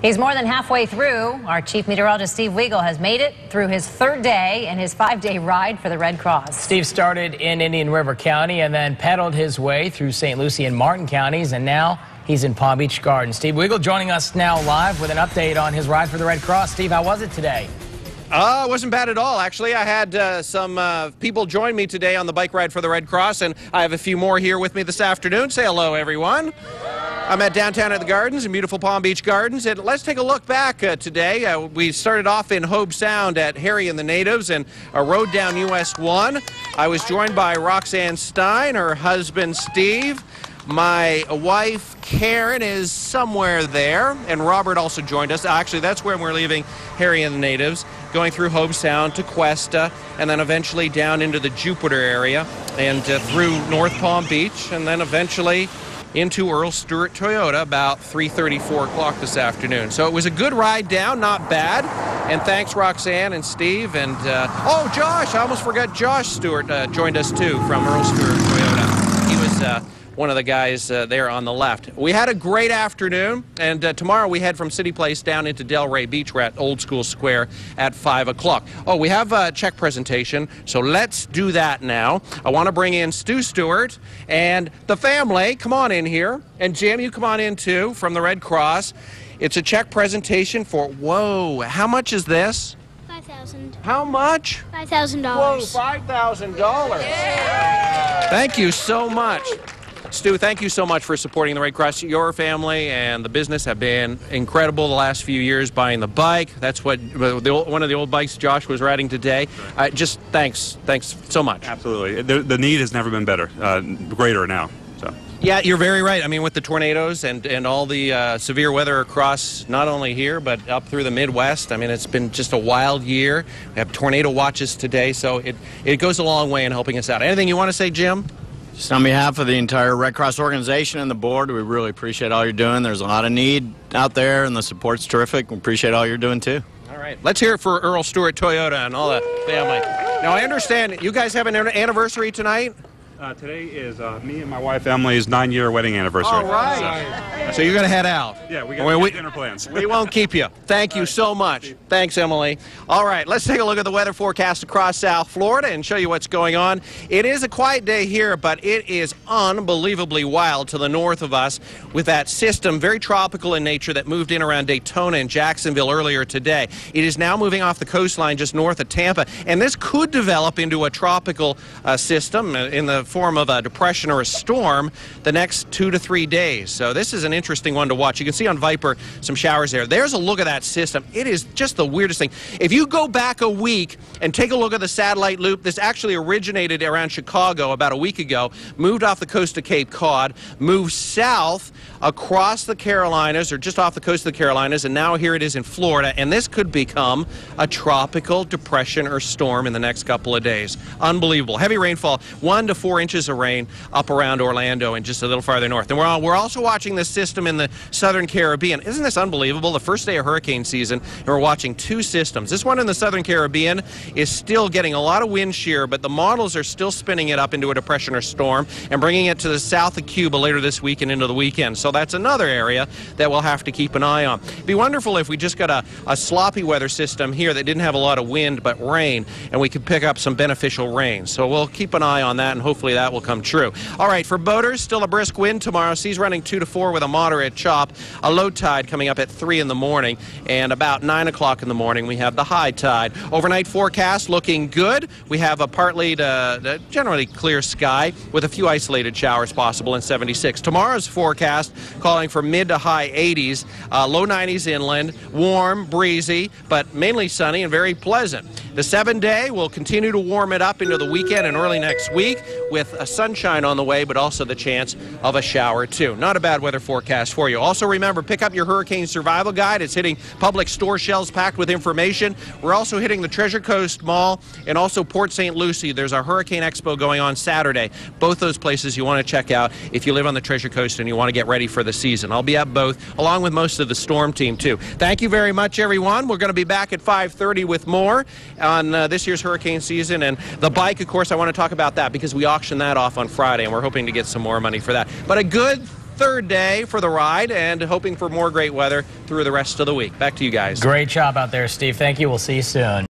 He's more than halfway through. Our chief meteorologist, Steve Weigel, has made it through his third day in his 5-day ride for the Red Cross. Steve started in Indian River County and then pedaled his way through St. Lucie and Martin counties, and now he's in Palm Beach Gardens. Steve Weigel joining us now live with an update on his ride for the Red Cross. Steve, how was it today? It wasn't bad at all, actually. I had some people join me today on the bike ride for the Red Cross, and I have a few more here with me this afternoon. Say hello, everyone. I'm at downtown at the Gardens in beautiful Palm Beach Gardens, and let's take a look back today. We started off in Hobe Sound at Harry and the Natives and rode down US 1. I was joined by Roxanne Stein, her husband Steve. My wife, Karen, is somewhere there, and Robert also joined us. Actually, that's where we're leaving Harry and the Natives, going through Hobe Sound to Cuesta, and then eventually down into the Jupiter area, and through North Palm Beach, and then eventually into Earl Stewart Toyota about 3:30, 4 o'clock this afternoon. So it was a good ride down, not bad. And thanks, Roxanne and Steve. And, oh, Josh, I almost forgot Josh Stewart joined us, too, from Earl Stewart Toyota. He was one of the guys there on the left. We had a great afternoon, and tomorrow we head from City Place down into Delray Beach. We're at Old School Square at 5 o'clock. Oh, we have a check presentation, so let's do that now. I want to bring in Stu Stewart and the family. Come on in here. And Jim, you come on in too from the Red Cross. It's a check presentation for, whoa, how much is this? $5,000. How much? $5,000. Whoa, $5,000. Yeah. Thank you so much. Stu, thank you so much for supporting the Red Cross. Your family and the business have been incredible the last few years, buying the bike. That's what one of the old bikes Josh was riding today. Just thanks so much. Absolutely. The need has never been better, greater now. So. Yeah, you're very right. I mean, with the tornadoes and all the severe weather across not only here, but up through the Midwest, I mean, it's been just a wild year. We have tornado watches today, so it goes a long way in helping us out. Anything you want to say, Jim? Just on behalf of the entire Red Cross organization and the board, we really appreciate all you're doing. There's a lot of need out there, and the support's terrific. We appreciate all you're doing, too. All right. Let's hear it for Earl Stewart Toyota and all the family. Now, I understand you guys have an anniversary tonight? Today is me and my wife Emily's 9-year wedding anniversary. All right. So you're going to head out. Yeah, we got dinner plans. We won't keep you. Thank you so much. Thanks, Emily. All right, let's take a look at the weather forecast across South Florida and show you what's going on. It is a quiet day here, but it is unbelievably wild to the north of us with that system, very tropical in nature, that moved in around Daytona and Jacksonville earlier today. It is now moving off the coastline just north of Tampa, and this could develop into a tropical system in the form of a depression or a storm the next 2 to 3 days. So this is an interesting one to watch. You can see on Viper some showers there. There's a look at that system. It is just the weirdest thing. If you go back a week and take a look at the satellite loop, this actually originated around Chicago about a week ago, moved off the coast of Cape Cod, moved south across the Carolinas, or just off the coast of the Carolinas, and now here it is in Florida, and this could become a tropical depression or storm in the next couple of days. Unbelievable. Heavy rainfall, 1 to 4 inches of rain up around Orlando and just a little farther north. And we're also watching this system in the southern Caribbean. Isn't this unbelievable? The first day of hurricane season, and we're watching 2 systems. This one in the southern Caribbean is still getting a lot of wind shear, but the models are still spinning it up into a depression or storm and bringing it to the south of Cuba later this week and into the weekend. So that's another area that we'll have to keep an eye on. It'd be wonderful if we just got a sloppy weather system here that didn't have a lot of wind but rain, and we could pick up some beneficial rain. So we'll keep an eye on that, and hopefully that will come true. All right, for boaters, still a brisk wind tomorrow. Seas running 2 to 4 with a moderate chop. A low tide coming up at 3 in the morning, and about 9 o'clock in the morning we have the high tide. Overnight forecast looking good. We have a partly to generally clear sky with a few isolated showers possible in 76. Tomorrow's forecast calling for mid to high 80s, low 90s inland, warm, breezy, but mainly sunny and very pleasant. The 7-day will continue to warm it up into the weekend and early next week with a sunshine on the way, but also the chance of a shower too. Not a bad weather forecast for you. Also remember, pick up your hurricane survival guide. It's hitting public store shelves packed with information. We're also hitting the Treasure Coast Mall and also Port St. Lucie. There's a Hurricane Expo going on Saturday. Both those places you want to check out if you live on the Treasure Coast and you want to get ready for the season. I'll be at both, along with most of the storm team too. Thank you very much, everyone. We're going to be back at 5:30 with more on this year's hurricane season. And the bike, of course, I want to talk about that because we auctioned that off on Friday, and we're hoping to get some more money for that. But a good third day for the ride and hoping for more great weather through the rest of the week. Back to you guys. Great job out there, Steve. Thank you. We'll see you soon.